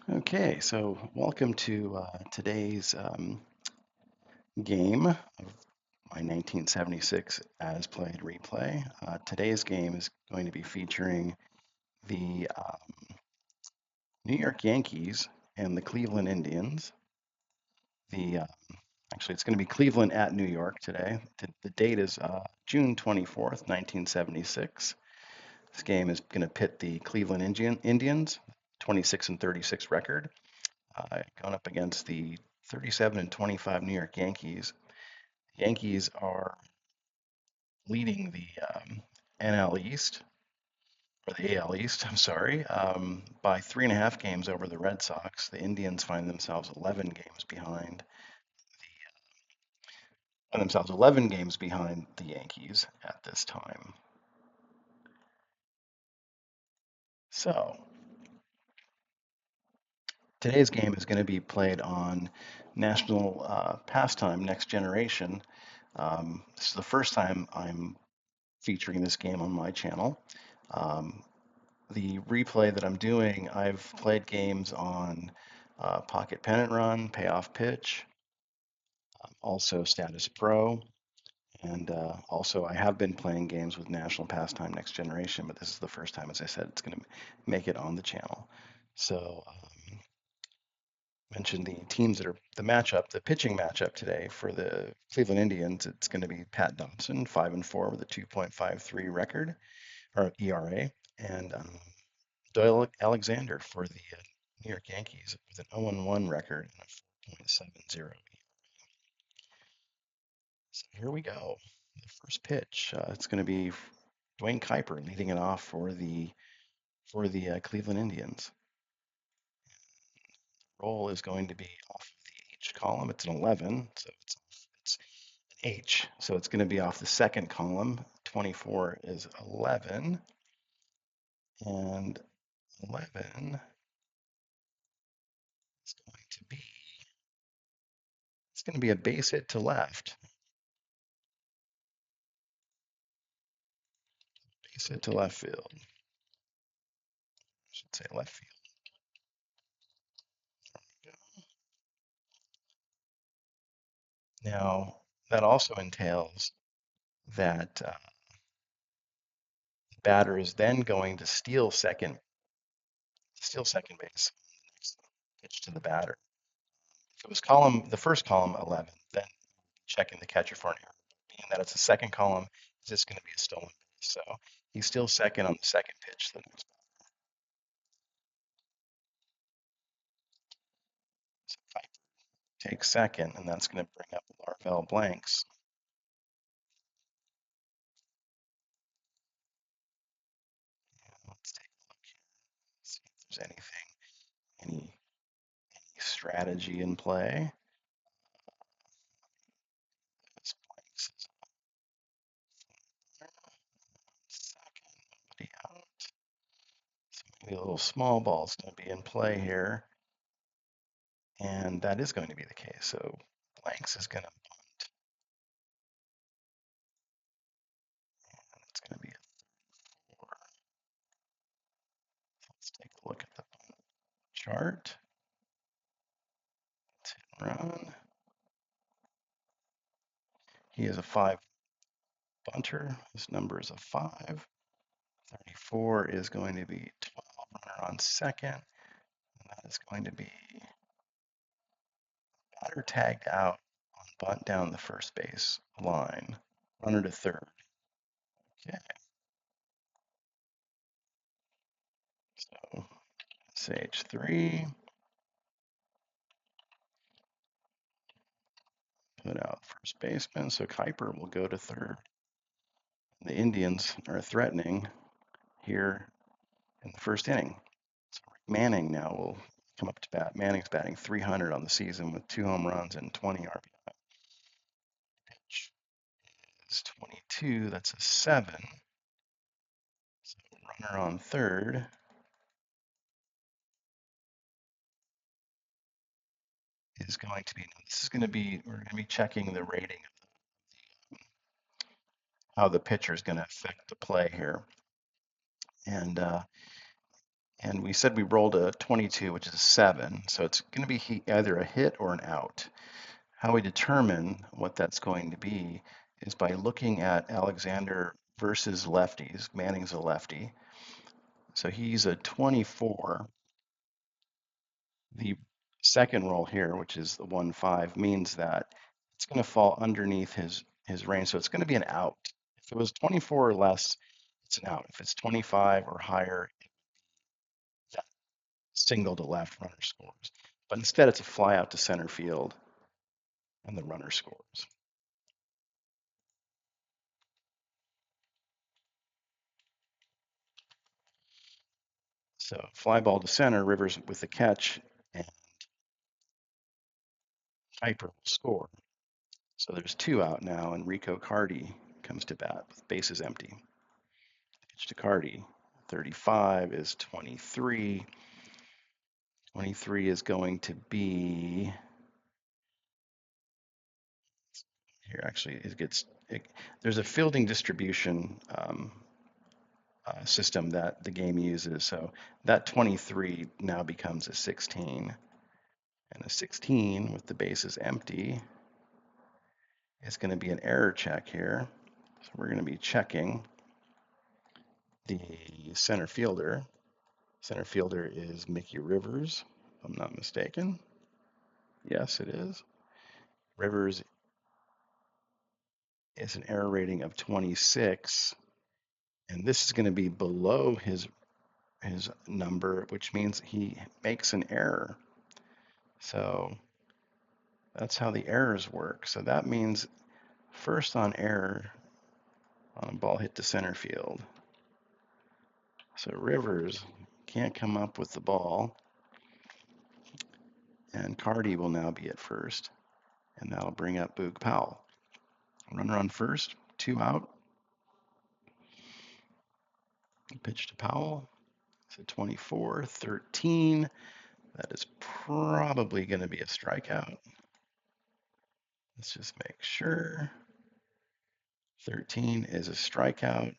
Okay, so welcome to today's game of my 1976 as played replay. Today's game is going to be featuring the New York Yankees and the Cleveland Indians. The Actually, it's going to be Cleveland at New York today. The date is June 24th, 1976. This game is going to pit the Cleveland Indians, 26 and 36 record, going up against the 37 and 25 New York Yankees. Yankees are leading the NL East, or the AL East, I'm sorry, by 3.5 games over the Red Sox. The Indians find themselves 11 games behind the Yankees at this time. So today's game is going to be played on national pastime Next Generation. This is the first time I'm featuring this game on my channel. Um, the replay that I'm doing, I've played games on Pocket Pennant Run, Payoff Pitch, also Status Pro, and also I have been playing games with National Pastime Next Generation, but this is the first time, as I said, it's going to make it on the channel. So mentioned the teams that are the pitching matchup today for the Cleveland Indians. It's going to be Pat Dodson, 5-4 with a 2.53 record or ERA, and Doyle Alexander for the New York Yankees with an 0-1 record and a 4.70. So here we go. The first pitch. It's going to be Dwayne Kuiper leading it off for the Cleveland Indians. Roll is going to be off of the H column. It's an 11, so it's an H. So it's going to be off the second column. 24 is 11, and 11 is going to be a base hit to left. Base hit to left field. I should say left field. Now, that also entails that the batter is then going to steal second base on the next pitch to the batter. If it was the first column 11, then checking the catcher for an error. Being that it's a second column, is this going to be a stolen base? So he's still second on the second pitch to the next batter. So Kuiper takes second, and that's going to bring up Larvell Blanks. Let's take a look here, see if there's any strategy in play. This Blanks is second, nobody out. So maybe a little small ball is going to be in play here. And that is going to be the case. So Blanks is going to bunt. And it's going to be a 4. So let's take a look at the bunt chart. Let's hit run. He is a 5 bunter. His number is a 5. 34 is going to be 12. Runner on second. And that is going to be batter tagged out on bunt down the first base line. Runner to third. Okay. So SH3. Put out first baseman. So Kuiper will go to third. The Indians are threatening here in the first inning. So Rick Manning now will come up to bat. Manning's batting 300 on the season with 2 home runs and 20 RBI. Pitch is 22. That's a 7. So runner on third is going to be. We're going to be checking the rating of how the pitcher is going to affect the play here. And And we said we rolled a 22, which is a 7. So it's going to be either a hit or an out. How we determine what that's going to be is by looking at Alexander versus lefties. Manning's a lefty. So he's a 24. The second roll here, which is the 1-5, means that it's going to fall underneath his range. So it's going to be an out. If it was 24 or less, it's an out. If it's 25 or higher, that single to left runner scores. But instead, it's a fly out to center field and the runner scores. So fly ball to center, Rivers with the catch, and Piper will score. So there's 2 out now, and Rico Cardi comes to bat with bases empty. Pitch to Cardi. 35 is 23. 23 is going to be here. Actually, there's a fielding distribution system that the game uses. So that 23 now becomes a 16. And a 16 with the bases empty is going to be an error check here. So we're going to be checking the center fielder. Center fielder is Mickey Rivers, if I'm not mistaken. Yes, it is. Rivers is an error rating of 26, and this is going to be below his number, which means he makes an error. So that's how the errors work. So that means first on error on a ball hit to center field. So Rivers can't come up with the ball, and Cardi will now be at first, and that'll bring up Boog Powell. Runner on first, 2 out. Pitch to Powell. So 24, 13. That is probably going to be a strikeout. Let's just make sure. 13 is a strikeout.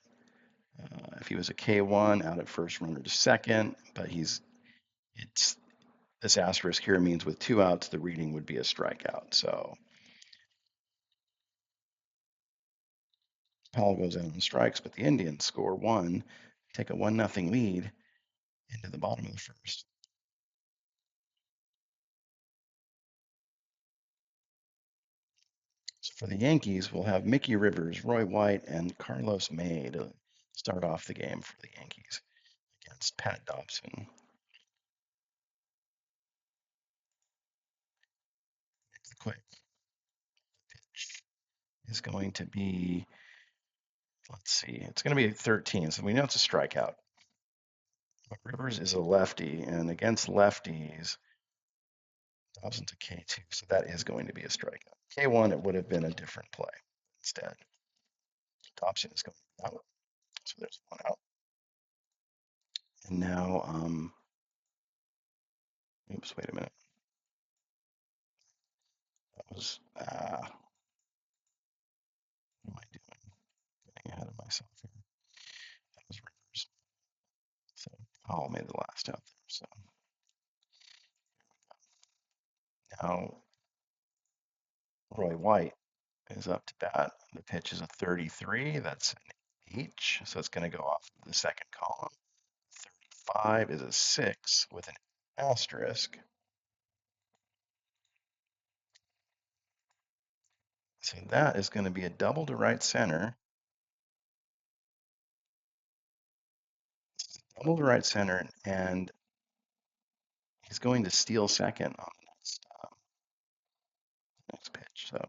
If he was a K1, out at first, runner to second, but it's this asterisk here means with 2 outs, the reading would be a strikeout. So Powell goes in on strikes, but the Indians score 1, take a 1-0 lead into the bottom of the first. So for the Yankees, we'll have Mickey Rivers, Roy White, and Carlos May to start off the game for the Yankees against Pat Dobson. Quick pitch is going to be, let's see, it's going to be 13, so we know it's a strikeout. But Rivers is a lefty, and against lefties, Dobson's a K2, so that is going to be a strikeout. K1, it would have been a different play instead. Dobson is going out, so there's 1 out. And now, oops, wait a minute. That was, what am I doing? Getting ahead of myself here. That was Rivers. So Powell made the last out there. So now Roy White is up to bat. The pitch is a 33. That's an H, so it's going to go off the second column. 35 is a 6 with an asterisk. So that is going to be a double to right center. Double to right center, and he's going to steal second on the next pitch. So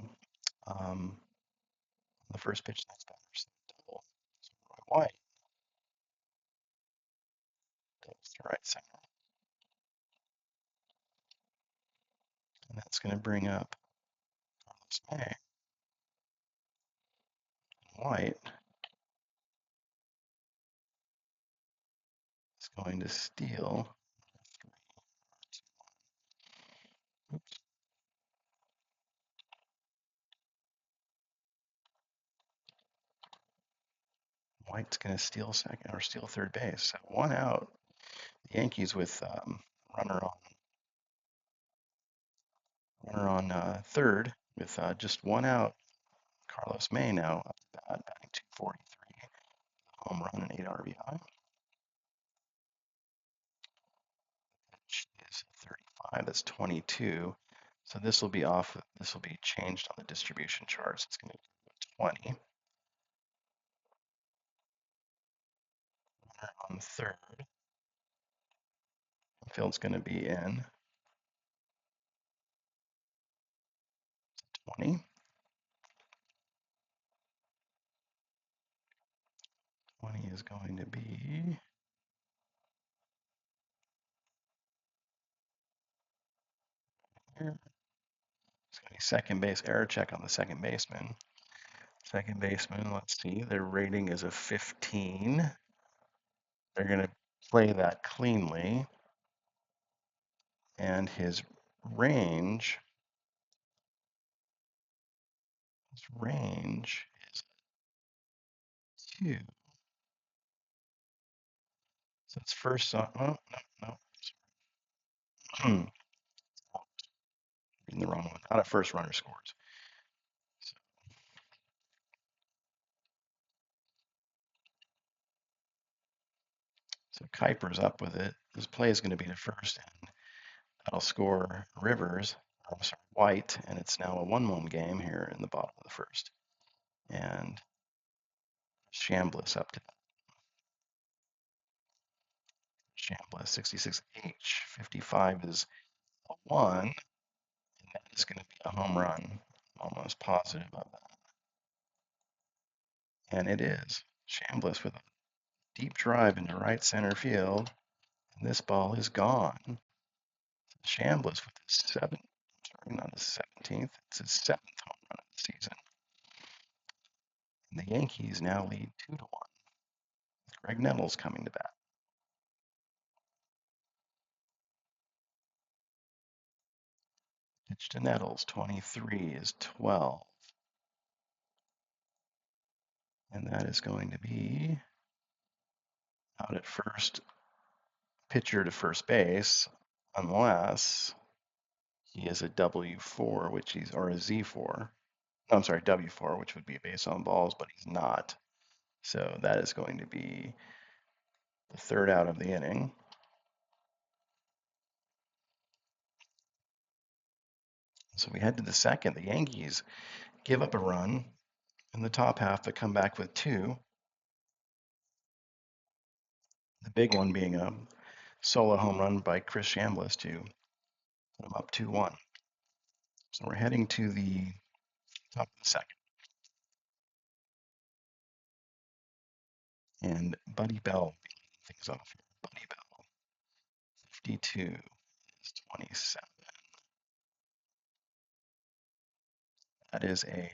the first pitch, next batter, so double. So Roy White goes to right center, and that's going to bring up Carlos May. White is going to steal. Oops. White's going to steal second or steal third base. So 1 out. The Yankees with runner on third with just one out. Carlos May now up to bat, batting 243, home run and 8 RBI. Pitch is 35. That's 22. So this will be off. This will be changed on the distribution charts. It's going to go 20. Runner on third. Field's going to be in 20. 20 is going to be here. It's going to be second base error check on the second baseman. Second baseman, let's see, their rating is a 15. They're going to play that cleanly. And his range is 2. So it's first on, oh, no, no. Reading the wrong one. Not a first runner scores. So, so Kuiper's up with it. His play is going to be to first, and that'll score Rivers, I'm sorry, White, and it's now a 1-1 game here in the bottom of the first. And Chambliss up to Chambliss, 66H, 55 is a 1, and that is going to be a home run. I'm almost positive of that. And it is. Chambliss with a deep drive into right center field, and this ball is gone. Chambliss with his not his 17th, it's his 7th home run of the season. And the Yankees now lead 2-1. With Greg Nettles coming to bat. Pitch to Nettles, 23 is 12. And that is going to be out at first, pitcher to first base, unless he is a W4, or a Z4. No, I'm sorry, W4, which would be a base on balls, but he's not. So that is going to be the third out of the inning. So we head to the second. The Yankees give up a run in the top half, but come back with 2. The big one being a solo home run by Chris Chambliss to put him up 2-1. So we're heading to the top of the second. And Buddy Bell will be leading things off here. Buddy Bell, 52 is 27. That is going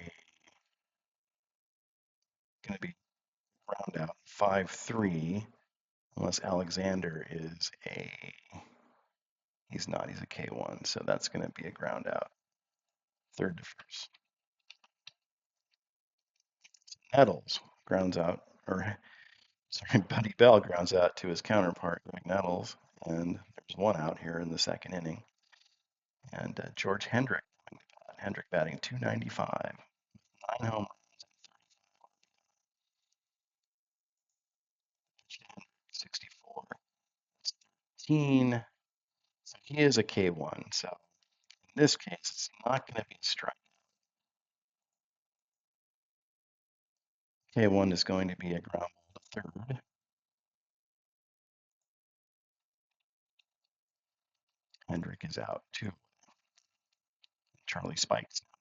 to be round out 5-3, unless Alexander is he's not, he's a K1, so that's going to be a ground out. Third to first. Nettles grounds out, or sorry, Buddy Bell grounds out to his counterpart, Greg Nettles, and there's one out here in the second inning. And George Hendrick batting 295, 9 home runs, 64, 13. So he is a K1. So in this case, it's not going to be a strike. K1 is going to be a ground ball to third. Hendrick is out too. Charlie Spikes now.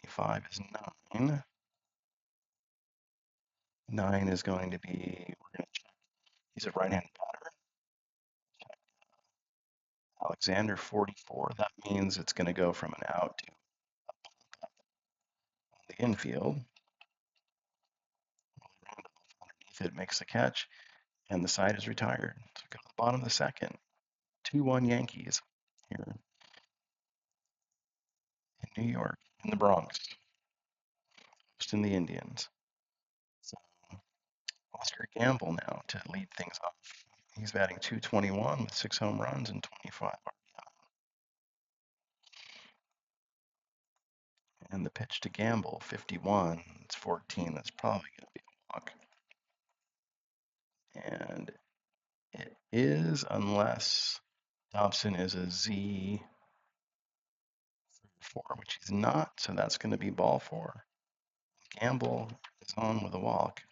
25 is 9. 9 is going to be, we're going to check. He's a right-handed batter. Check. Alexander, 44. That means it's going to go from an out to a punt up on the infield. Randolph underneath it makes the catch, and the side is retired. So we go to the bottom of the second. 2-1 Yankees here in New York, in the Bronx, hosting the Indians. So Oscar Gamble now to lead things off. He's batting .221 with 6 home runs and 25. And the pitch to Gamble, 51. It's 14. That's probably going to be a walk. And it is, unless Dobson is a Z4, which he's not. So that's going to be ball 4. Gamble is on with a walk.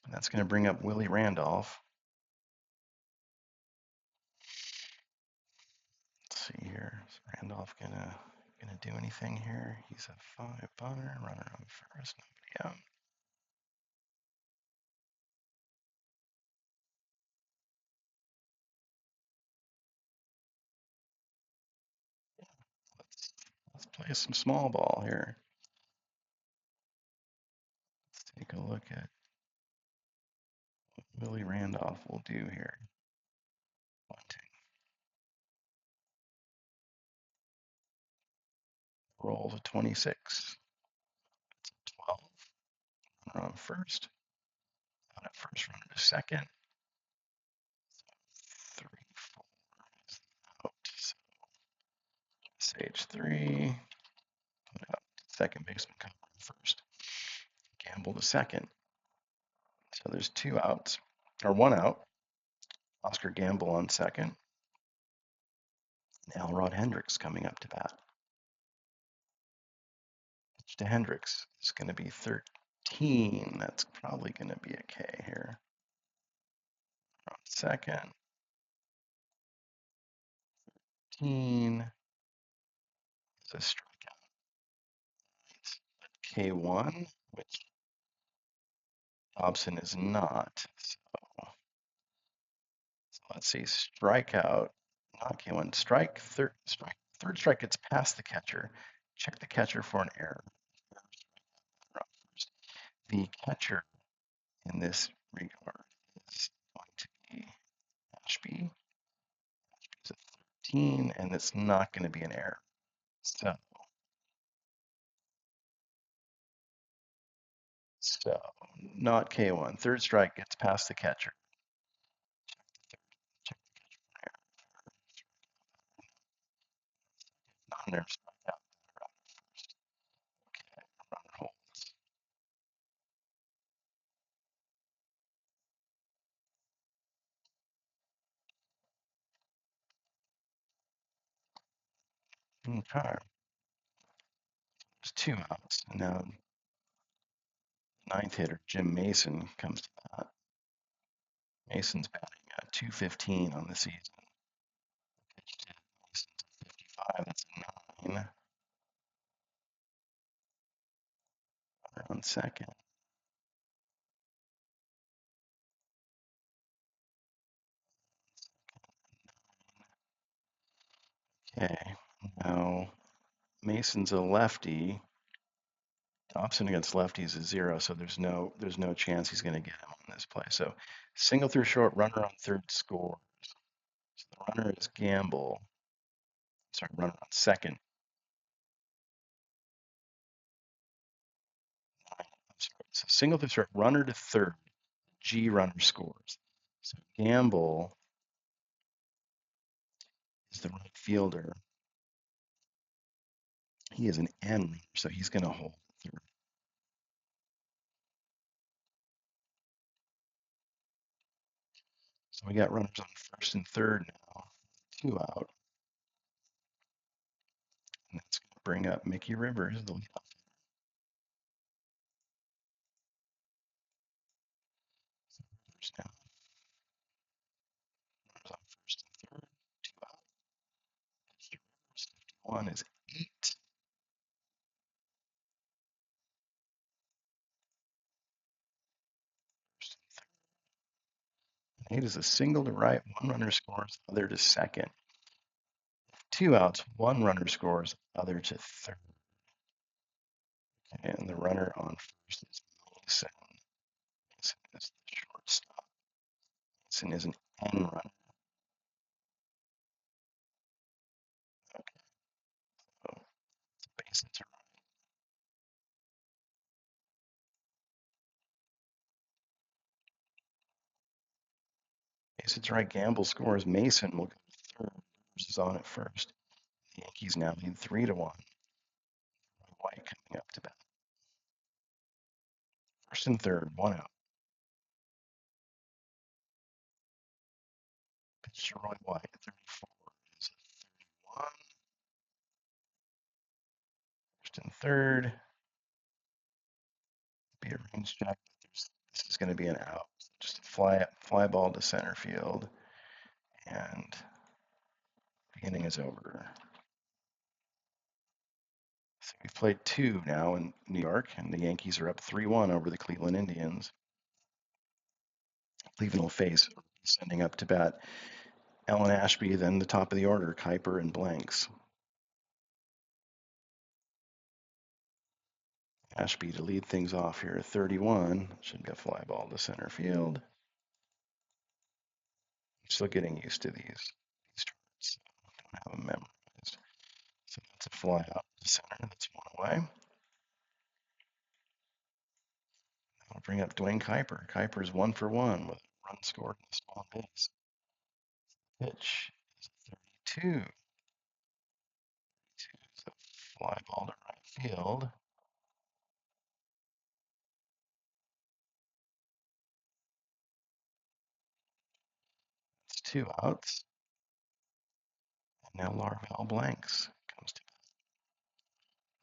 And that's going to bring up Willie Randolph. Let's see here. Is Randolph gonna do anything here? He's a 5 bunter, runner on first, nobody out. Let's play some small ball here. Let's take a look at what Willie Randolph will do here. Bunting. Roll to 26. 12. Runner on first. Out at first, runner to second. 3, 4 is out. So stage 3. Put out second baseman cover first. Gamble to second. So there's 2 outs, or 1 out. Oscar Gamble on second. And Elrod Hendricks coming up to bat. Pitch to Hendricks is going to be 13. That's probably going to be a K here. On second. 13 is a strikeout. K1, which Dobson is not. So let's see, strikeout, not K1. Third strike gets past the catcher. Check the catcher for an error. The catcher in this regard is going to be Ashby. Ashby's a 13, and it's not going to be an error. So not K1. Third strike gets past the catcher. Check the catcher for an error. Not an error, strike out. First. Okay, runner holds. Okay. There's 2 outs. And now ninth hitter, Jim Mason, comes to bat. Mason's batting at .215 on the season. Pitch to Mason's a 55. That's a 9. Runner on second. Okay. Now Mason's a lefty. Dobson against lefties is 0, so there's no chance he's going to get him on this play. So single through short, runner on third scores. So the runner is Gamble. Sorry, runner on second. I'm sorry. So single through short, runner to third. G runner scores. So Gamble is the right fielder. He is an N runner, so he's going to hold third. So we got runners on first and third now. 2 out. And that's going to bring up Mickey Rivers, the leadoff. Rivers now. Runners on first and third. 2 out. Pitch to Rivers. 51 is 8. First and third. 8 is a single to right. 1 runner scores. Other to second. 2 outs. 1 runner scores. Other to third. Okay, and the runner on first is Mason. Mason is the shortstop. Mason is an N runner. Okay, so it's a base hit to right. Base hits right, Gamble scores. Mason will go to third. Rivers is on at first. The Yankees now lead 3-1. White coming up to bat. First and third, one out. Pitch to Roy White, 34 is a 31. First and third. Be a range check. This is going to be an out. Just a fly ball to center field. And the inning is over. So we've played two now in New York, and the Yankees are up 3-1 over the Cleveland Indians. Cleveland will face sending up to bat Ellen Ashby, then the top of the order, Kuiper and Blanks. Ashby to lead things off here, 31. Should be a fly ball to center field. I'm still getting used to these charts. I don't have them memorized. So that's a fly out to center. That's one away. I'll bring up Dwayne Kuiper. Kuiper's 1-for-1 with a run scored and a stolen base. Pitch is a 32. Is a fly ball to right field. It's two outs. And now Larvell Blanks comes to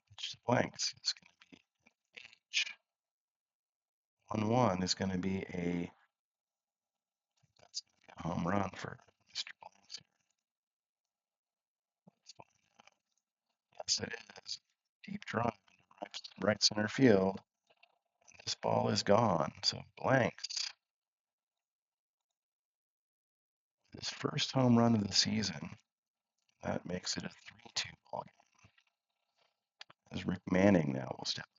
pitch to Blanks. It's going to be H. 1-1 is going to be that's going to be a home run for Mr. Blanks here. Yes, it is. Deep drive into right center field. And this ball is gone. So Blanks, his first home run of the season, that makes it a 3-2 ball game. As Rick Manning now will step up.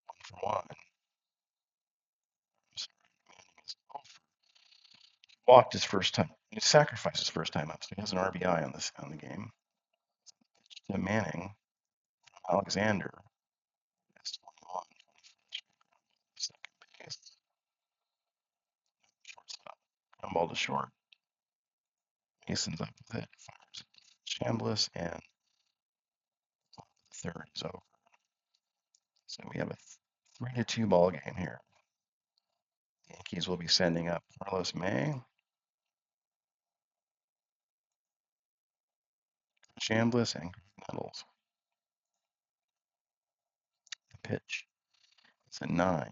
1-for-1. Walked his first time. He sacrificed his first time up, so he has an RBI on the game. To Manning, Alexander, S21, second base, shortstop, ground ball to short. Mason's up with it, fires Chambliss, and the third is over. So we have a 3-2 ball game here. The Yankees will be sending up Carlos May, Chambliss, and Nettles. The pitch is a 9.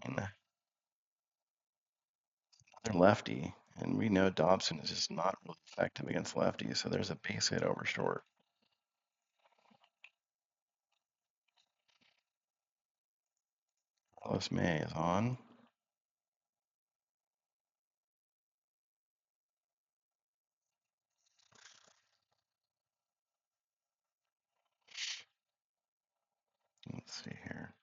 Another lefty, and we know Dobson is just not really effective against lefties, so there's a base hit over short. Carlos May is on. Let's see here.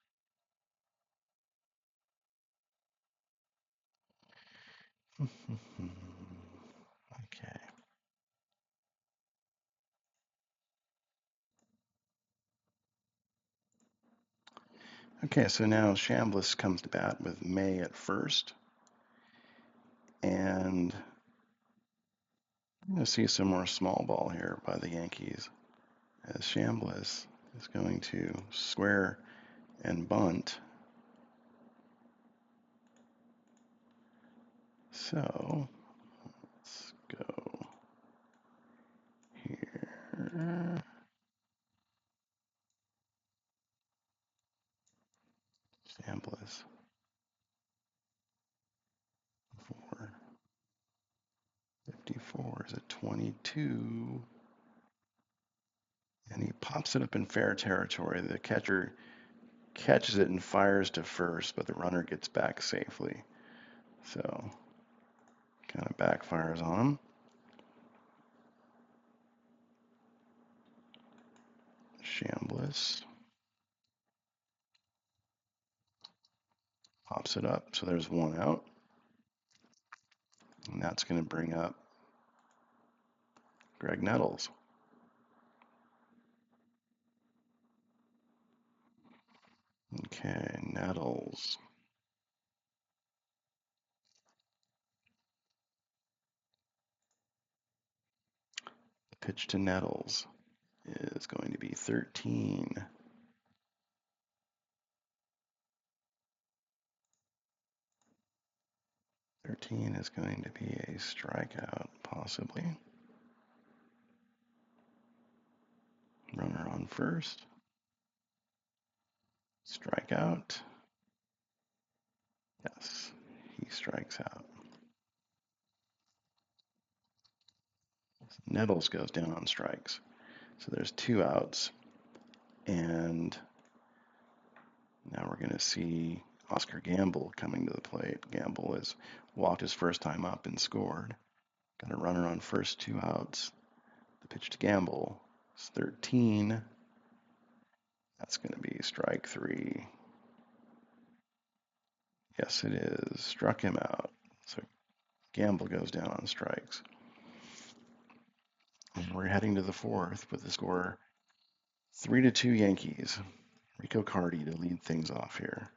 Okay. Okay, so now Chambliss comes to bat with May at first. And I'm going to see some more small ball here by the Yankees as Chambliss is going to square and bunt. So let's go here. Chambliss. 454 is a 22. And he pops it up in fair territory. The catcher catches it and fires to first, but the runner gets back safely. So kind of backfires on him. Chambliss pops it up, so there's one out. And that's going to bring up Greg Nettles. Okay, Nettles. pitch to Nettles is going to be 13. 13 is going to be a strikeout, possibly. Runner on first. Strikeout. Yes, he strikes out. Nettles goes down on strikes. So there's 2 outs. And now we're going to see Oscar Gamble coming to the plate. Gamble has walked his first time up and scored. Got a runner on first, 2 outs. The pitch to Gamble is 13. That's going to be strike 3. Yes, it is. Struck him out. So Gamble goes down on strikes. And we're heading to the 4th with the score 3-2 Yankees. Rico Carty to lead things off here.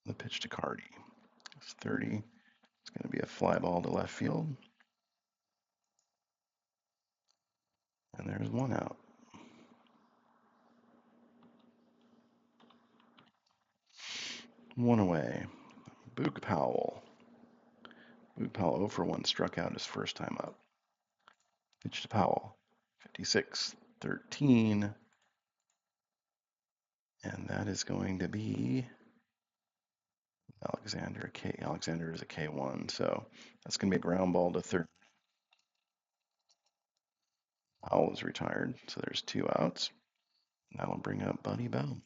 The pitch to Carty is 30. It's going to be a fly ball to left field. And there's 1 out. One away. Boog Powell. Boog Powell 0 for 1, struck out his first time up. Pitch to Powell. 56, 13. And that is going to be Alexander K. Alexander is a K1, so that's going to be a ground ball to third. Powell is retired, so there's 2 outs. That'll bring up Buddy Bell.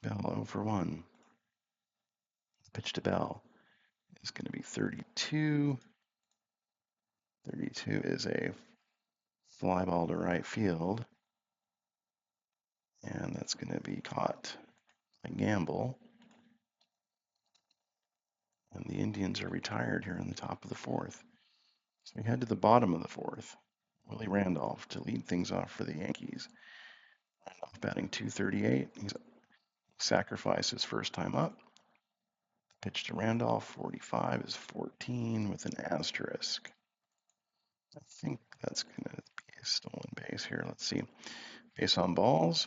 Bell 0 for 1. Pitch to Bell is going to be 32. 32 is a fly ball to right field. And that's going to be caught by Gamble. And the Indians are retired here in the top of the 4th. So we head to the bottom of the 4th. Willie Randolph to lead things off for the Yankees. Randolph batting .238. He's sacrificed his first time up. Pitch to Randolph, 45 is 14 with an asterisk. I think that's going to be a stolen base here. Let's see. Base on balls.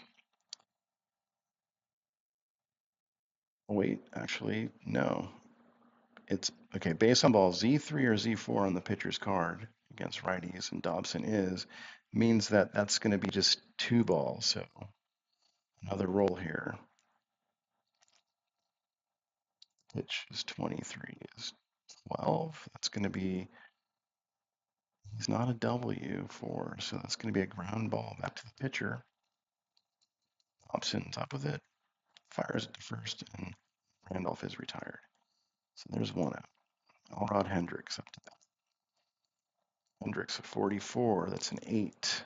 Oh, wait, actually, no. It's okay. Base on balls, Z3 or Z4 on the pitcher's card against righties, and Dobson means that that's going to be just 2 balls. So another roll here. Pitch is 23 is 12. That's going to be, he's not a W4, so that's going to be a ground ball back to the pitcher. Dobson top of it, fires it to first, and Randolph is retired. So there's 1 out. Alrod Hendricks up to bat. Hendricks at 44, that's an 8.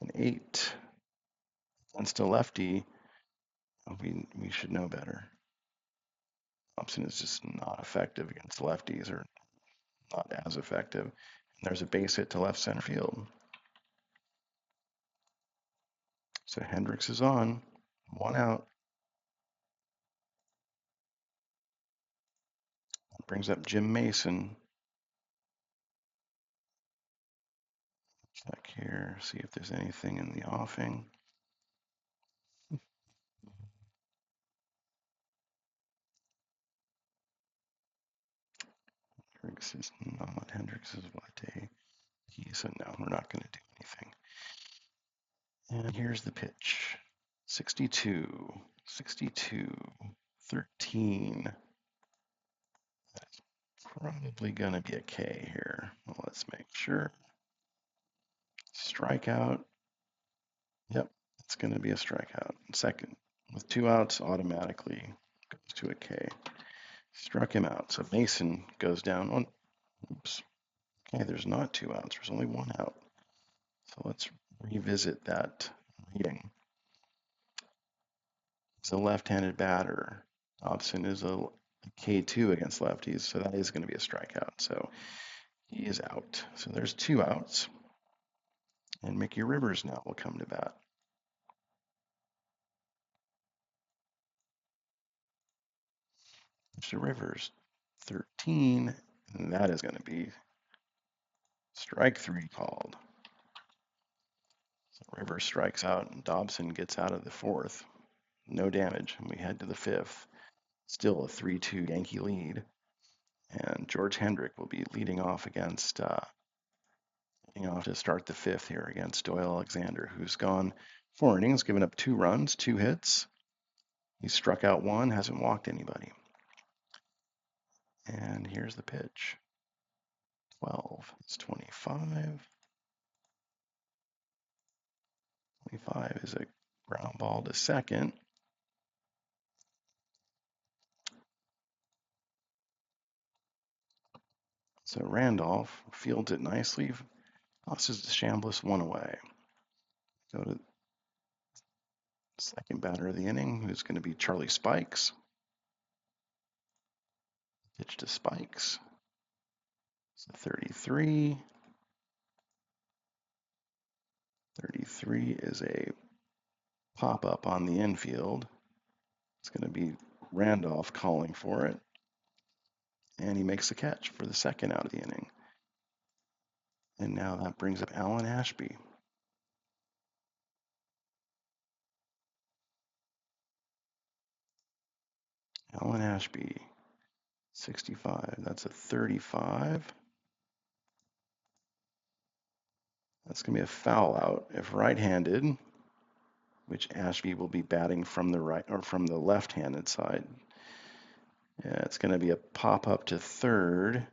An 8 against a lefty. We should know better. Thompson is just not effective against lefties, or not as effective. And there's a base hit to left center field. So Hendricks is on. 1 out. Brings up Jim Mason. Check here, see if there's anything in the offing. Hendricks is what he said. No, we're not going to do anything. And here's the pitch. 62, 62, 13. That's probably going to be a K here. Well, let's make sure. Strikeout. Yep, it's going to be a strikeout. Second, with 2 outs, automatically goes to a K. Struck him out. So Mason goes down. Oh, oops. Okay, there's not 2 outs. There's only 1 out. So let's revisit that reading. He's a left-handed batter. Dobson is a K2 against lefties, so that is going to be a strikeout. So he is out. So there's 2 outs. And Mickey Rivers now will come to bat. to Rivers. 13. And that is going to be strike three called. So Rivers strikes out and Dobson gets out of the fourth. No damage. And we head to the fifth. Still a 3-2 Yankee lead. And George Hendrick will be leading off to start the fifth here against Doyle Alexander, who's gone 4 innings, given up 2 runs, 2 hits. He's struck out 1, hasn't walked anybody. And here's the pitch. 12. It's 25. 25 is a ground ball to second. So Randolph fields it nicely, tosses the Chambliss 1 away. Go to second batter of the inning, who's going to be Charlie Spikes. Pitch to Spikes. So 33. 33 is a pop-up on the infield. It's going to be Randolph calling for it. And he makes the catch for the second out of the inning. And now that brings up Alan Ashby. Alan Ashby, 65. That's a 35. That's going to be a foul out if right-handed, which Ashby will be batting from the right or from the left-handed side. Yeah, it's going to be a pop-up to third.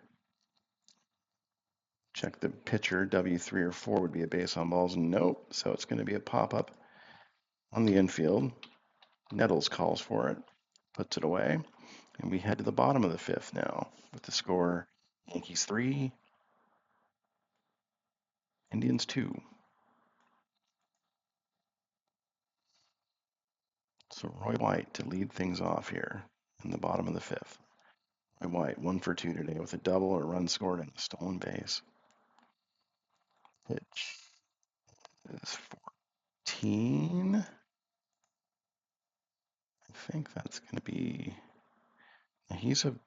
Check the pitcher. W3 or 4 would be a base on balls. Nope. So it's going to be a pop-up on the infield. Nettles calls for it, puts it away, and we head to the bottom of the fifth now with the score: Yankees 3, Indians 2. So Roy White to lead things off here in the bottom of the fifth. Roy White 1 for 2 today with a double, a run scored, and a stolen base. Pitch is 14. I think that's going to be. He's going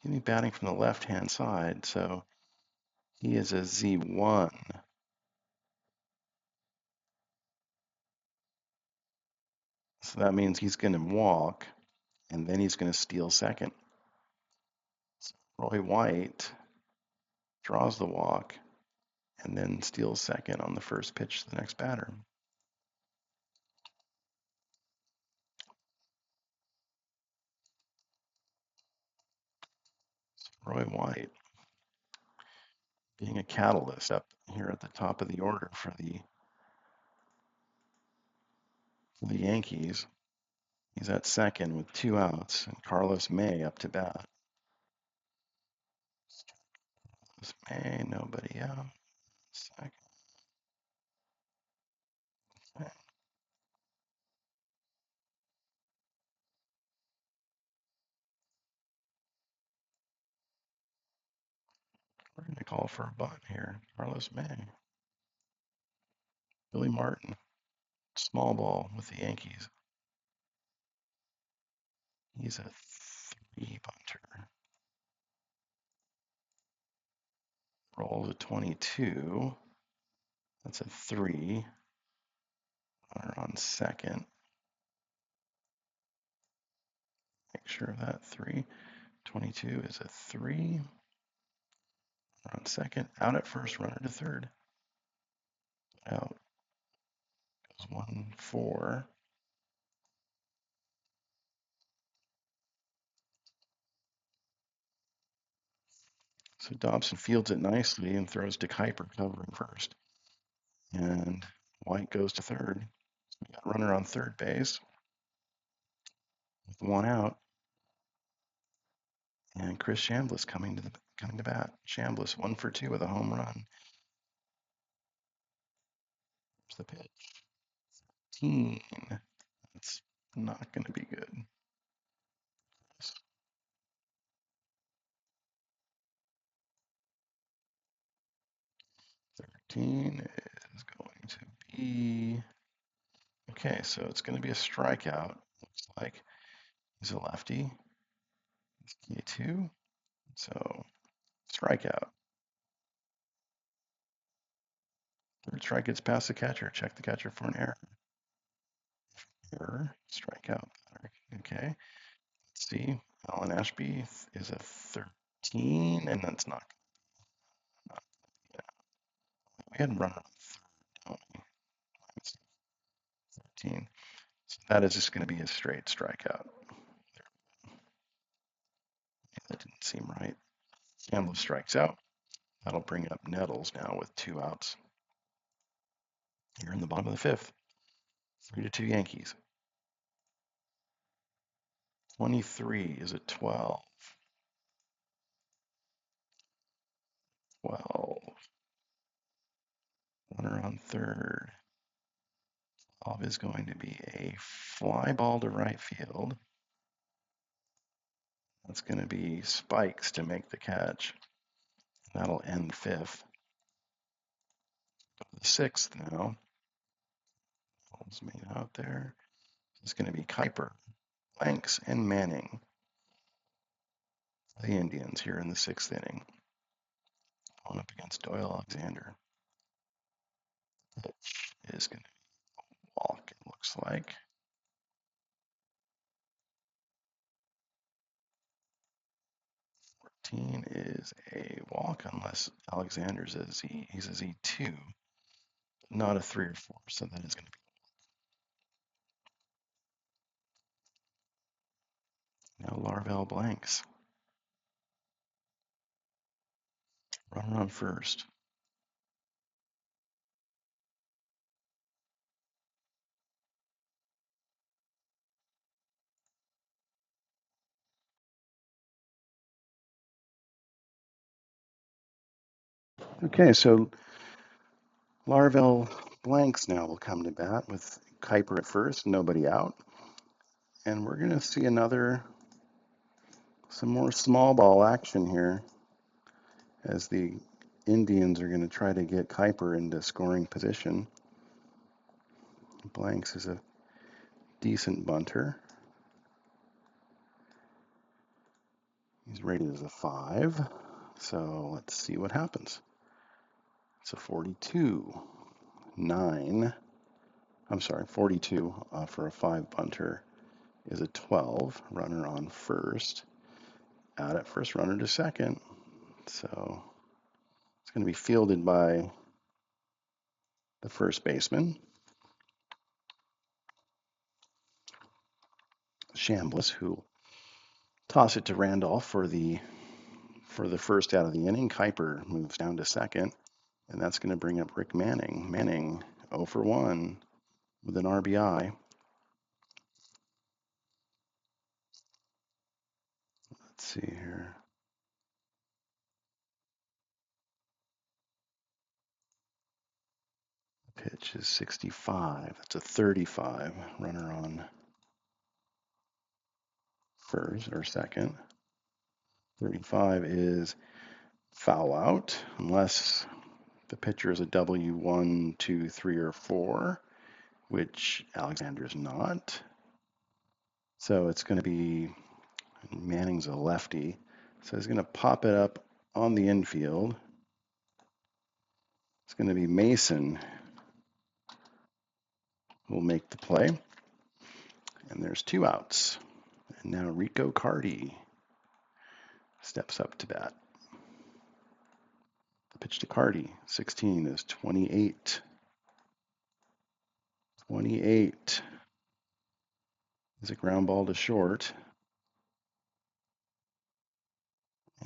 to be batting from the left-hand side, so he is a Z1. So that means he's going to walk, and then he's going to steal second. So Roy White draws the walk, and then steals second on the first pitch to the next batter. Roy White being a catalyst up here at the top of the order for the Yankees. He's at second with 2 outs, and Carlos May up to bat. Carlos May, nobody out. Second. Okay. We're going to call for a bunt here. Carlos May. Billy Martin, small ball with the Yankees. He's a 3 bunter. Rolls a 22. That's a 3. Runner on second. Make sure of that 3. 22 is a 3. Runner on second. Out at first, runner to third. Out goes 1-4. So Dobson fields it nicely and throws to Kuiper covering first. And White goes to third. So we got runner on third base with 1 out. And Chris Chambliss coming to bat. Chambliss 1 for 2 with a home run. Here's the pitch. 13. It's not going to be good. 13 is going to be. Okay, so it's going to be a strikeout. Looks like he's a lefty. K2. So strikeout. Third strike gets past the catcher. Check the catcher for an error. Error. Strikeout. Okay. Let's see. Alan Ashby is a 13, and that's not yeah. We had run on third, don't we? 13. So that is just going to be a straight strikeout. That didn't seem right. Campbell strikes out. That'll bring up Nettles now with 2 outs. Here in the bottom of the fifth. 3-2 Yankees. 23 is a 12. 12. Runner on third. 12 is going to be a fly ball to right field. That's going to be Spikes to make the catch. That'll end fifth. The sixth now. Holds made out there. It's going to be Kuiper, Blanks, and Manning. The Indians here in the sixth inning. Going up against Doyle Alexander. Pitch is going to walk, it looks like. 14 is a walk unless Alexander's a Z. He's a Z2, not a 3 or 4, so that is going to be now Larvell Blanks. Runner on first. Okay, so Larvell Blanks now will come to bat with Kuiper at first, nobody out. And we're going to see some more small ball action here as the Indians are going to try to get Kuiper into scoring position. Blanks is a decent bunter. He's rated as a 5. So let's see what happens. It's a 42. 9. I'm sorry, 42 for a 5 bunter is a 12. Runner on first. Out at first, runner to second. So it's going to be fielded by the first baseman, Chambliss, who toss it to Randolph for the first out of the inning. Kuiper moves down to second, and that's going to bring up Rick Manning. Manning 0 for 1 with an RBI. Let's see here. Pitch is 65. That's a 35. Runner on first or second. 35 is foul out unless the pitcher is a W1, 2, 3, or 4, which Alexander's not. So it's going to be Manning's a lefty. So he's going to pop it up on the infield. It's going to be Mason who will make the play. And there's 2 outs. And now Rico Carty steps up to bat. The pitch to Carty, 16 is 28. 28 is a ground ball to short.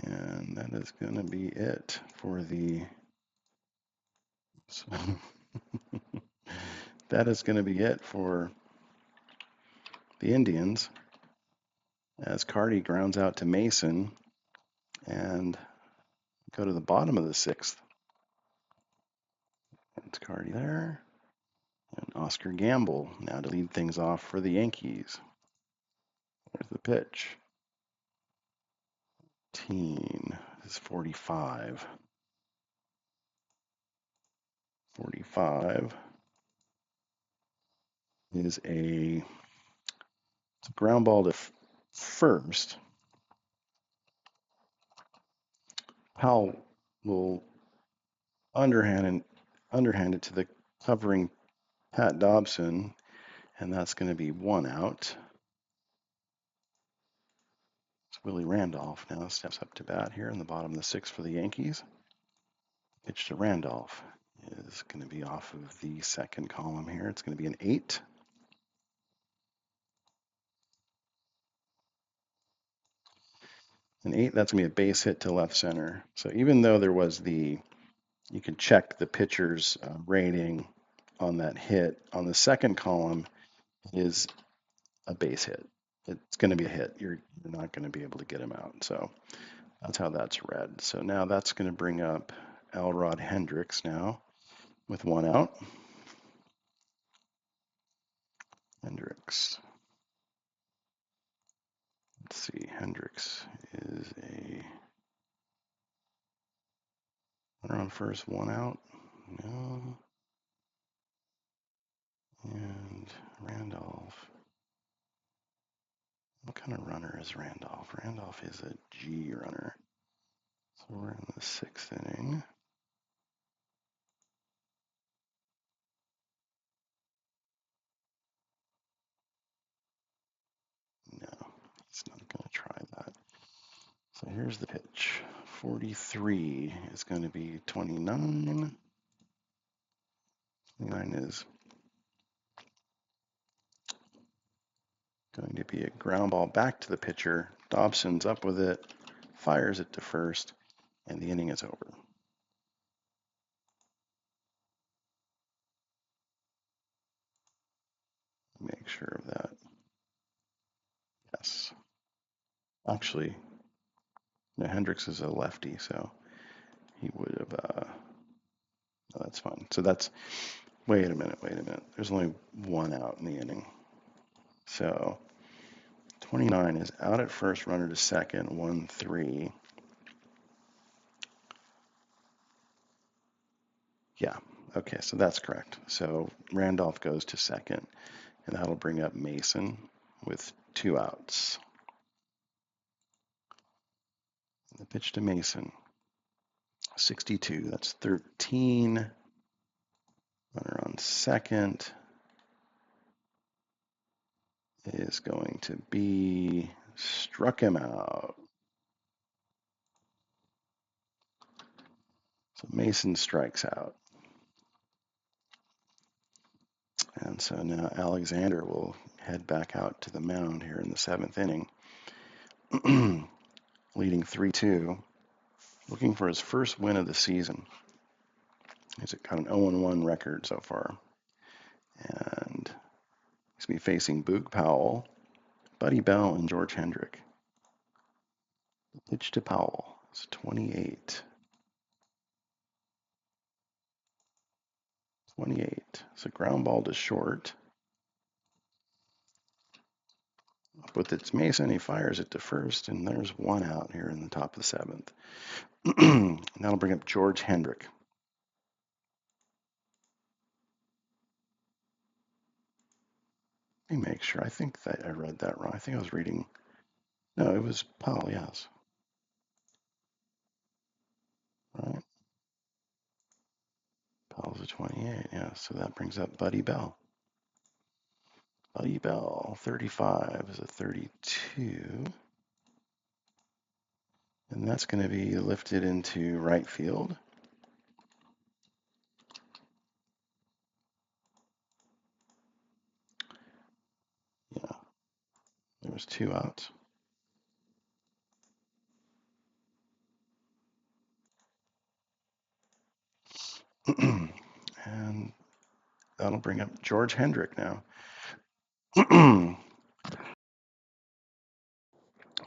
And that is going to be it for the that is going to be it for the Indians as Carty grounds out to Mason and go to the bottom of the sixth. It's Carty there. And Oscar Gamble now to lead things off for the Yankees. There's the pitch. This is 45. 45 is a ground ball to first. Powell will underhand it to the covering Pat Dobson, and that's going to be one out. It's Willie Randolph now steps up to bat here in the bottom of the sixth for the Yankees. Pitch to Randolph is going to be off of the second column here. It's going to be an 8. An 8, that's going to be a base hit to left center. So even though there was you can check the pitcher's rating on that hit, on the second column, it is a base hit. It's going to be a hit. You're not going to be able to get him out. So that's how that's read. So now that's going to bring up Elrod Hendricks now with one out. Hendricks. Let's see. Hendricks is a runner on first, one out. No. And Randolph. What kind of runner is Randolph? Randolph is a G runner. So we're in the sixth inning. No, he's not going to try that. So here's the pitch. 43 is going to be 29. 29 is going to be a ground ball back to the pitcher. Dobson's up with it, fires it to first, and the inning is over. Make sure of that. Yes. Actually, no, Hendricks is a lefty, so he would have. No, that's fine. So that's. Wait a minute. There's only one out in the inning. So 29 is out at first, runner to second, 1-3. Yeah, okay, so that's correct. So Randolph goes to second, and that'll bring up Mason with two outs. The pitch to Mason, 62, that's 13. Runner on second is going to be struck him out. So Mason strikes out. And so now Alexander will head back out to the mound here in the seventh inning, leading 3-2, looking for his first win of the season. He's got an 0-1 record so far. And he's going to be facing Boog Powell, Buddy Bell, and George Hendrick. The pitch to Powell is 28. 28. It's a ground ball to short. With its Mason, he fires it to first, and there's one out here in the top of the seventh. That'll bring up George Hendrick. Let me make sure. I think that I read that wrong. I think I was reading. No, it was Powell, yes. Right? Powell's a 28, yeah. So that brings up Buddy Bell. Buddy Bell, 35 is a 32. And that's going to be lifted into right field. Yeah, there was two outs. And that'll bring up George Hendrick now.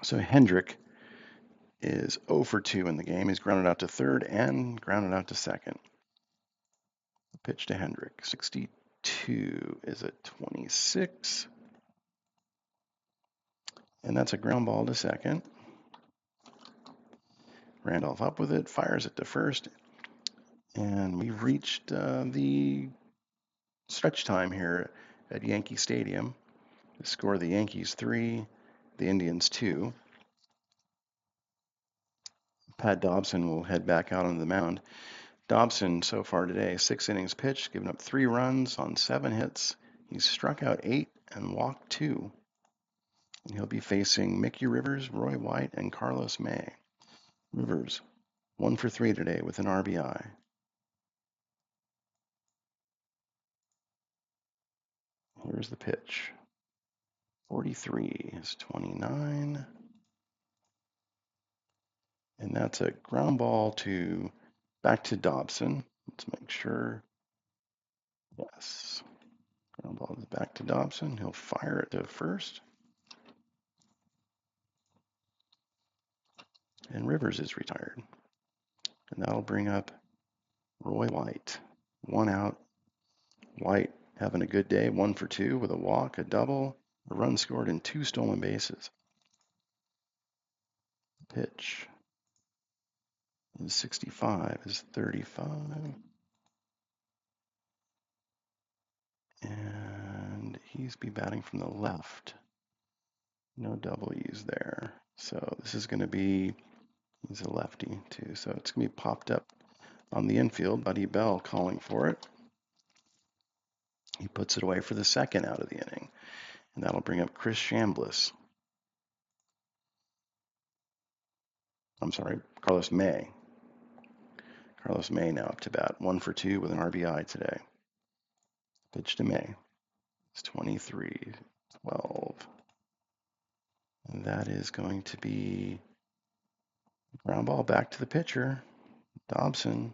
So Hendrick is 0 for 2 in the game. He's grounded out to third and grounded out to second. The pitch to Hendrick, 62 is a 26. And that's a ground ball to second. Randolph up with it, fires it to first. And we've reached the stretch time here at Yankee Stadium. The score, the Yankees 3, the Indians 2. Pat Dobson will head back out on the mound. Dobson, so far today, 6 innings pitched, given up 3 runs on 7 hits. He's struck out 8 and walked 2. And he'll be facing Mickey Rivers, Roy White, and Carlos May. Rivers, 1 for 3 today with an RBI. Here's the pitch. 43 is 29. And that's a ground ball back to Dobson. Let's make sure. Yes. Ground ball is back to Dobson. He'll fire it to first. And Rivers is retired. And that'll bring up Roy White. 1 out. White having a good day. 1 for 2 with a walk, a double, a run scored, and 2 stolen bases. Pitch is 65 is 35. And he's be batting from the left. No W's there. So this is going to be, he's a lefty too. So it's going to be popped up on the infield. Buddy Bell calling for it. He puts it away for the second out of the inning. And that'll bring up Chris Chambliss. I'm sorry, Carlos May. Carlos May now up to bat. 1 for 2 with an RBI today. Pitch to May. It's 23-12. And that is going to be ground ball back to the pitcher. Dobson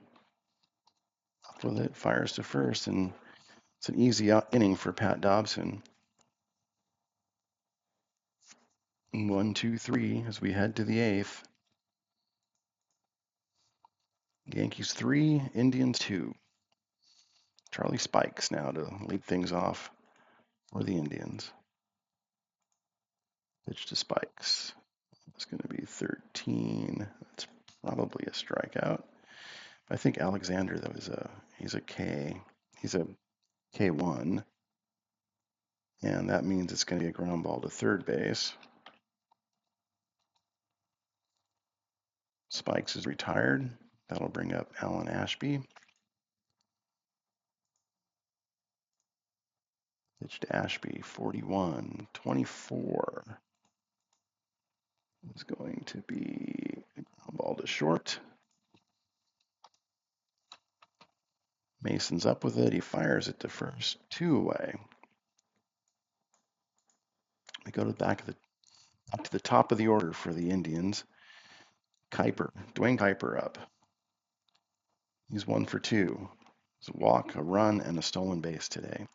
up with it, fires to first, and it's an easy inning for Pat Dobson. 1, 2, 3 as we head to the 8th. Yankees 3, Indians 2. Charlie Spikes now to lead things off for the Indians. Pitch to Spikes. It's going to be 13. That's probably a strikeout. I think Alexander, though, he's a K. He's a K1. And that means it's going to be a ground ball to third base. Spikes is retired. That'll bring up Alan Ashby. Pitch to Ashby, 41-24. Is going to be a ground ball to short. Mason's up with it. He fires it to first. 2 away. We go to the back to the top of the order for the Indians. Dwayne Kuiper up. He's 1 for 2. It's a walk, a run, and a stolen base today.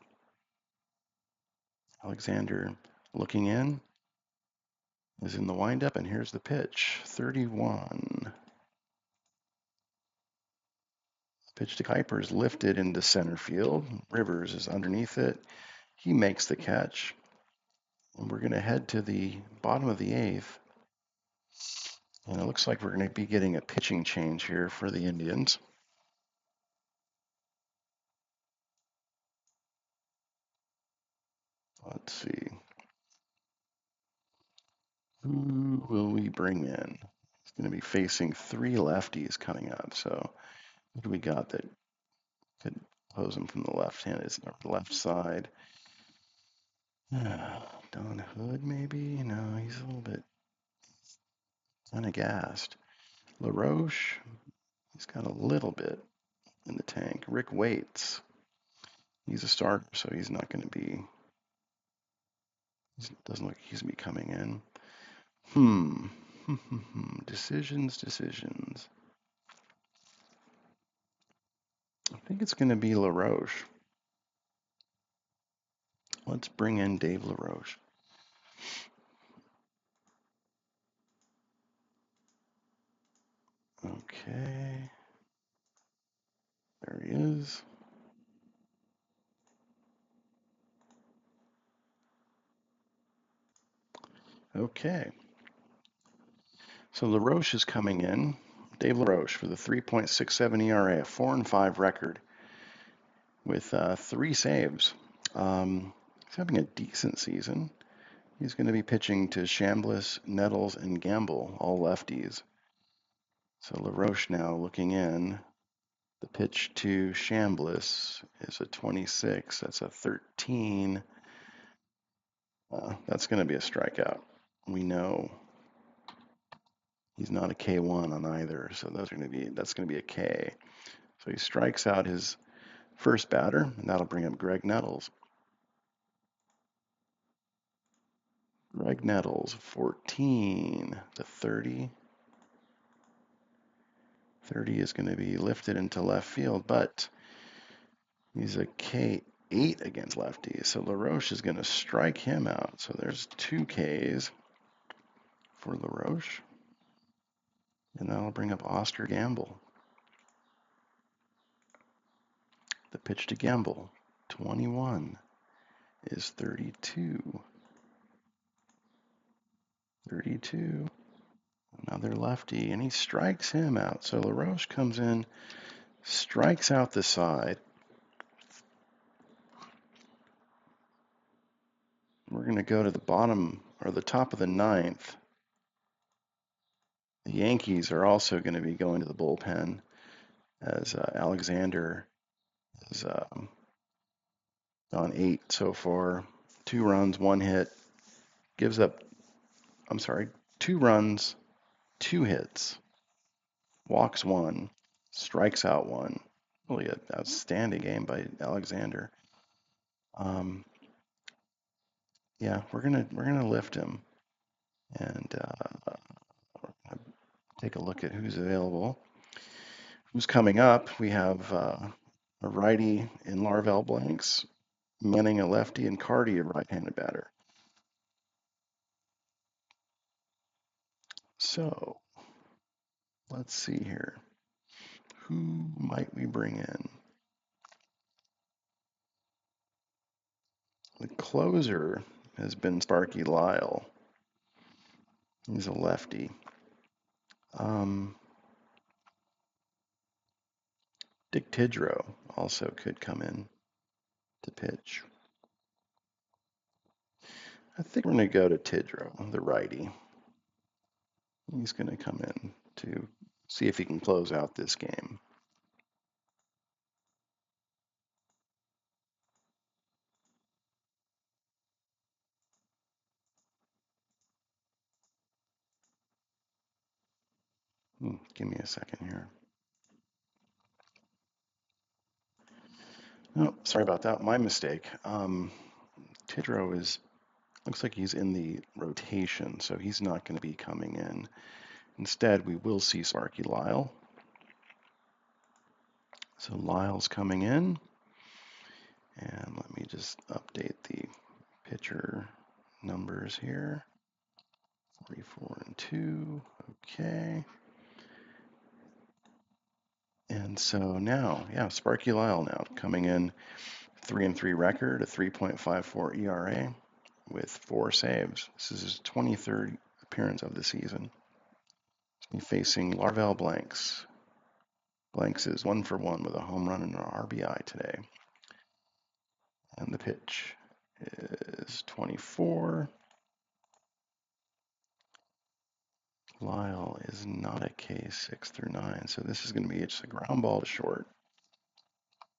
Alexander looking in is in the windup, and here's the pitch. 31. Pitch to Kuiper is lifted into center field. Rivers is underneath it. He makes the catch. And we're going to head to the bottom of the 8th. And it looks like we're going to be getting a pitching change here for the Indians. Let's see. Who will we bring in? He's going to be facing 3 lefties coming up. So what do we got that could pose him from the left side? Don Hood, maybe? No, he's a little bit kind of gassed. LaRoche, he's got a little bit in the tank. Rick Waits, he's a starter, so he's not going to be, doesn't look like he's going to be coming in. Decisions. I think it's going to be LaRoche. Let's bring in Dave LaRoche. Okay. There he is. Okay. So LaRoche is coming in. Dave LaRoche for the 3.67 ERA, a 4-5 record with 3 saves. He's having a decent season. He's going to be pitching to Chambliss, Nettles, and Gamble, all lefties. So LaRoche now looking in. The pitch to Chambliss is a 26. That's a 13. That's going to be a strikeout. We know he's not a K1 on either, so that's going to be a K. So he strikes out his first batter, and that'll bring up Greg Nettles. Greg Nettles, 14 to 30. 30 is going to be lifted into left field, but he's a K8 against lefties, so LaRoche is going to strike him out. So there's 2 Ks for LaRoche, and that'll bring up Oscar Gamble. The pitch to Gamble, 21, is 32. 32. Another lefty, and he strikes him out. So LaRoche comes in, strikes out the side. We're going to go to the bottom or the top of the ninth. The Yankees are also going to be going to the bullpen as Alexander is on 8 so far. 2 runs, 1 hit. Gives up, 2 runs, 2 hits. Walks 1, strikes out 1. Really an outstanding game by Alexander. Yeah, we're gonna lift him and take a look at who's available. Who's coming up? We have a righty in Larvell Blanks, Manning a lefty, and Carty a right-handed batter. So let's see here. Who might we bring in? The closer has been Sparky Lyle. He's a lefty. Dick Tidrow also could come in to pitch. I think we're going to go to Tidrow, the righty. He's going to come in to see if he can close out this game. Give me a second here. Oh, sorry about that. My mistake. Tidrow looks like he's in the rotation, so he's not going to be coming in. Instead, we will see Sparky Lyle. So Lyle's coming in. And let me just update the pitcher numbers here. 44 and 2. Okay. And so now, yeah, Sparky Lyle now coming in 3-3 record, a 3.54 ERA with 4 saves. This is his 23rd appearance of the season. He's facing Larvell Blanks. Blanks is 1 for 1 with a home run and an RBI today. And the pitch is 24. Lyle is not a K6 through 9, so this is going to be just a ground ball to short.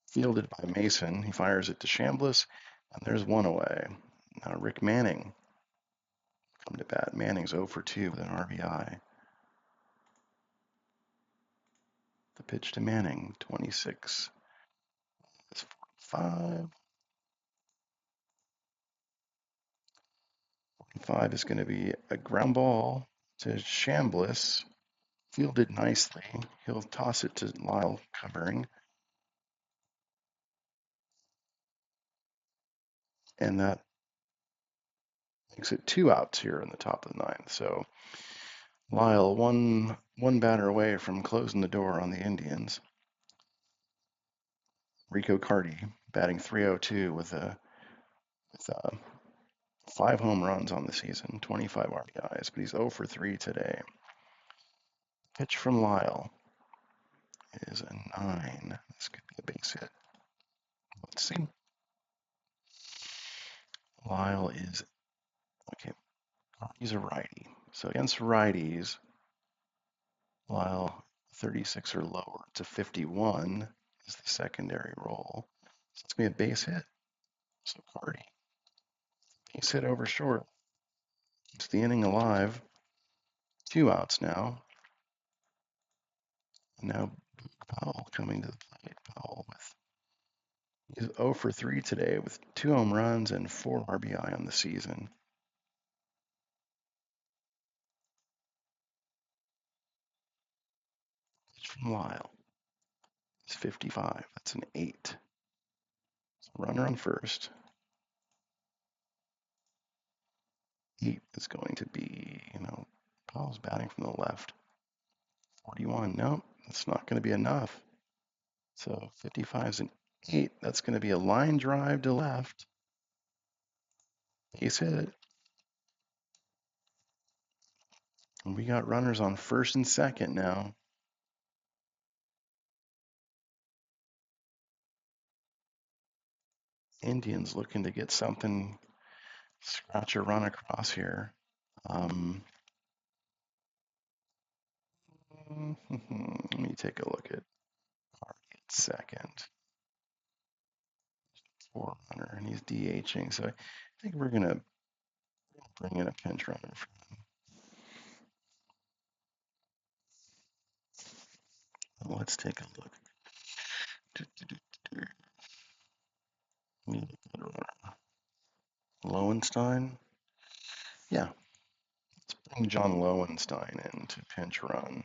Fielded by Mason. He fires it to Chambliss, and there's 1 away. Now Rick Manning come to bat. Manning's 0 for 2 with an RBI. The pitch to Manning, 26 is 45. 45 is going to be a ground ball to Chambliss. Fielded nicely. He'll toss it to Lyle covering. And that makes it 2 outs here in the top of the 9th. So Lyle one batter away from closing the door on the Indians. Rico Carty batting 302 with 5 home runs on the season, 25 RBIs, but he's 0 for 3 today. Pitch from Lyle is a 9. This could be a base hit. Let's see. Lyle is, okay, he's a righty. So against righties, Lyle 36 or lower to 51 is the secondary roll. So it's going to be a base hit. So Cardi, base hit over short. Keeps the inning alive. 2 outs now. And now Powell coming to the plate. Powell he's 0 for 3 today with 2 home runs and 4 RBI on the season. Pitch from Lyle. It's 55. That's an 8. So runner on first. 8 is going to be, Powell's batting from the left. 41. Nope, that's not going to be enough. So 55 is an 8. That's going to be a line drive to left. Base hit. And we got runners on first and second now. Indians looking to get something, scratch a run across here. Let me take a look at Hardy at second. Forerunner, and he's DHing. So I think we're going to bring in a pinch runner for him. Let's take a look. Need a good runner. Lowenstein? Yeah, let's bring John Lowenstein in to pinch run.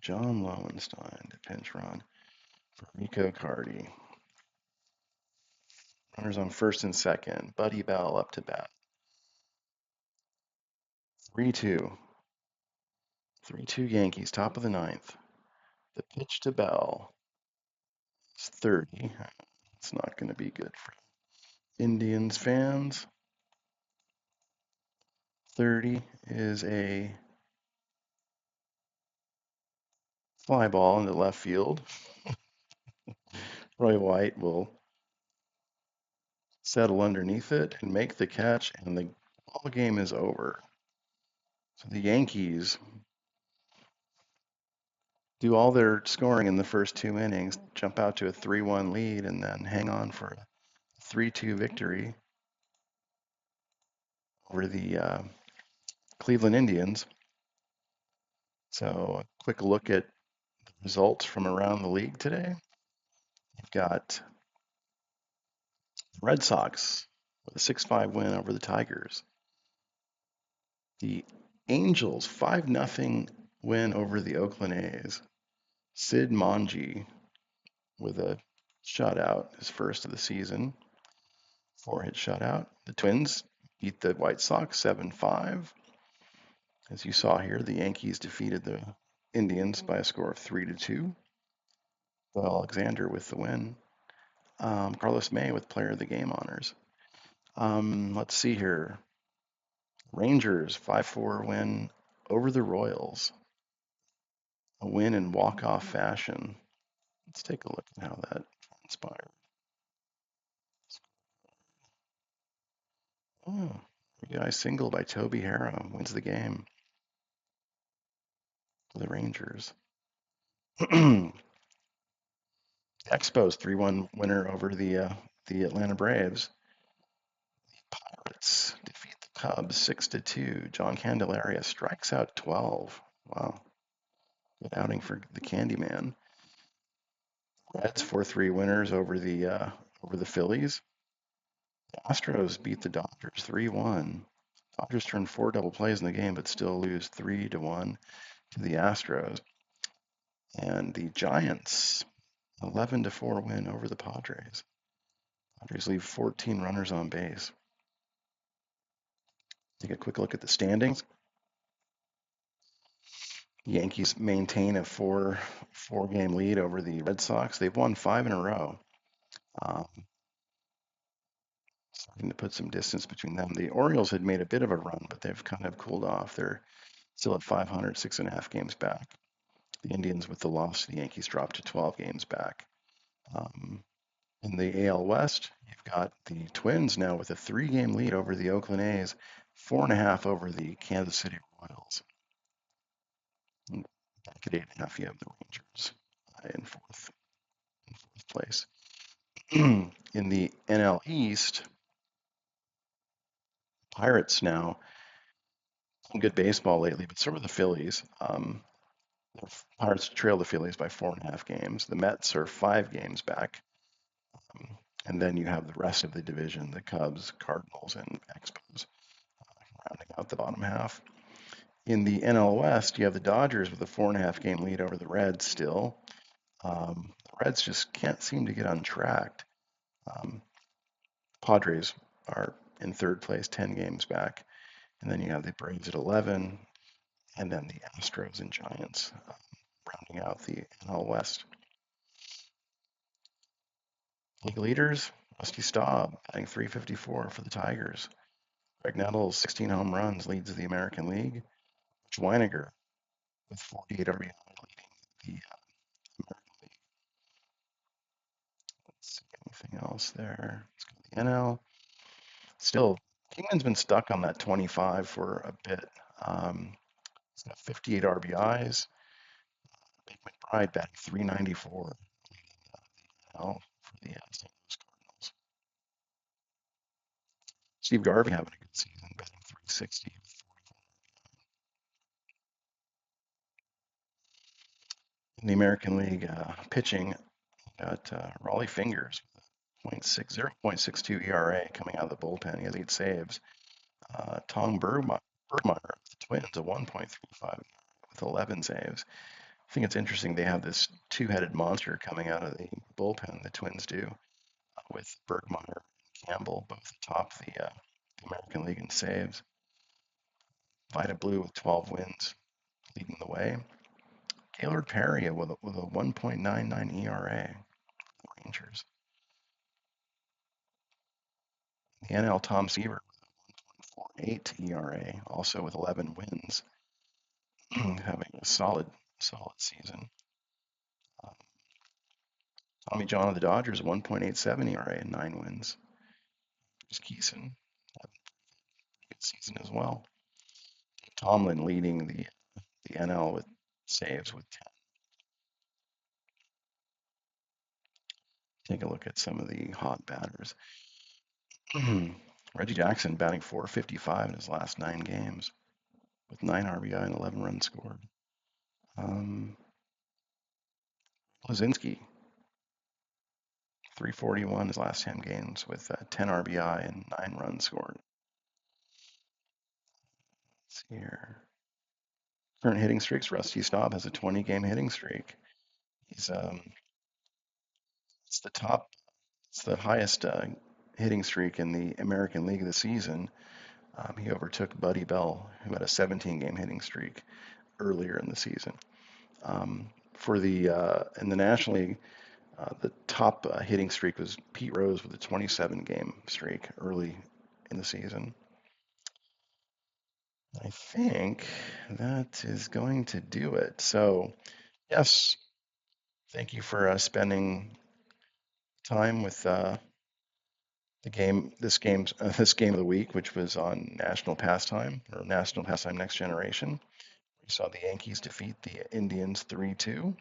John Lowenstein to pinch run for Rico Cardi. Runners on first and second. Buddy Bell up to bat. 3-2. 3-2 Yankees, top of the ninth. The pitch to Bell is 30. It's not going to be good for Indians fans. 30 is a fly ball into left field. Roy White will settle underneath it and make the catch, and the ball game is over. So the Yankees do all their scoring in the first 2 innings, jump out to a 3-1 lead, and then hang on for a 3-2 victory over the Cleveland Indians. So a quick look at the results from around the league today. You've got the Red Sox with a 6-5 win over the Tigers. The Angels 5-0 win over the Oakland A's. Sid Monge with a shutout, his first of the season. 4-hit shutout. The Twins beat the White Sox 7-5. As you saw here, the Yankees defeated the Indians by a score of 3-2. Bill Alexander with the win. Carlos May with Player of the Game honors. Let's see here. Rangers 5-4 win over the Royals. A win in walk-off fashion. Let's take a look at how that transpired. Oh, RBI single by Toby Harrow wins the game for the Rangers. Expos 3-1 winner over the Atlanta Braves. The Pirates defeat the Cubs 6-2. John Candelaria strikes out 12. Wow, good outing for the Candyman. Reds 4-3 winners over the Phillies. The Astros beat the Dodgers 3-1. Dodgers turned 4 double plays in the game, but still lose 3-1 to the Astros. And the Giants 11-4 win over the Padres. Padres leave 14 runners on base. Take a quick look at the standings. Yankees maintain a four-game lead over the Red Sox. They've won 5 in a row. Starting to put some distance between them. The Orioles had made a bit of a run, but they've kind of cooled off. They're still at 500, 6.5 games back. The Indians, with the loss to the Yankees, dropped to 12 games back. In the AL West, you've got the Twins now with a 3-game lead over the Oakland A's, 4.5 over the Kansas City Royals. And back at 8.5, you have the Rangers in fourth place. In the NL East, Pirates now some good baseball lately, but so are the Phillies. The Pirates trail the Phillies by 4.5 games. The Mets are 5 games back. Um, and then you have the rest of the division, the Cubs, Cardinals, and Expos rounding out the bottom half. In the NL West, you have the Dodgers with a 4.5 game lead over the Reds still. The Reds just can't seem to get on track. Um, Padres are in third place, 10 games back. And then you have the Braves at 11, and then the Astros and Giants rounding out the NL West. League leaders, Rusty Staub batting 354 for the Tigers. Greg Nettles, 16 home runs, leads the American League. Schweiniger with 48 RBI leading the American League. Let's see anything else there. Let's go to the NL. Still, Kingman's been stuck on that 25 for a bit. He's got 58 RBIs. Big McBride batting 394, leading the NL for the St. Louis Cardinals. Steve Garvey having a good season, batting 360 with 44. In the American League, pitching, got Raleigh Fingers with a 0.62 ERA coming out of the bullpen. He has 8 saves. Tom Bergmeyer of the Twins, a 1.35 with 11 saves. I think it's interesting they have this two-headed monster coming out of the bullpen. The Twins do, with Bergmeyer and Campbell both atop the American League in saves. Vida Blue with 12 wins, leading the way. Gaylord Perry with a 1.99 ERA. The Rangers. The NL, Tom Seaver with a 1.48 ERA, also with 11 wins, having a solid season. Um, Tommy John of the Dodgers, 1.87 ERA and 9 wins. Just Keeson having a good season as well. Tomlin leading the NL with saves with 10. Take a look at some of the hot batters. Reggie Jackson batting 455 in his last 9 games with 9 RBI and 11 runs scored. Lazinski, 341 his last 10 games with 10 RBI and 9 runs scored. Let's see here. Current hitting streaks, Rusty Staub has a 20-game hitting streak. He's it's the top, it's the highest hitting streak in the American League this season. He overtook Buddy Bell, who had a 17-game hitting streak earlier in the season. For the in the National League, the top hitting streak was Pete Rose with a 27-game streak early in the season. I think that is going to do it. So, yes, thank you for spending time with this game of the week, which was on National Pastime or National Pastime Next Generation. We saw the Yankees defeat the Indians 3-2. And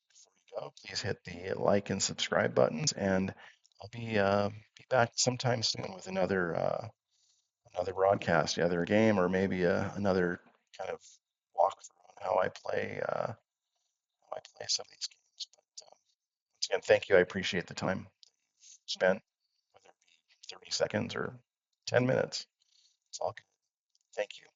before you go, please hit the like and subscribe buttons, and I'll be back sometime soon with another broadcast, either a game or maybe another kind of walkthrough on how I play some of these games. But once again, thank you. I appreciate the time spent, whether it be 30 seconds or 10 minutes. It's all good. Thank you.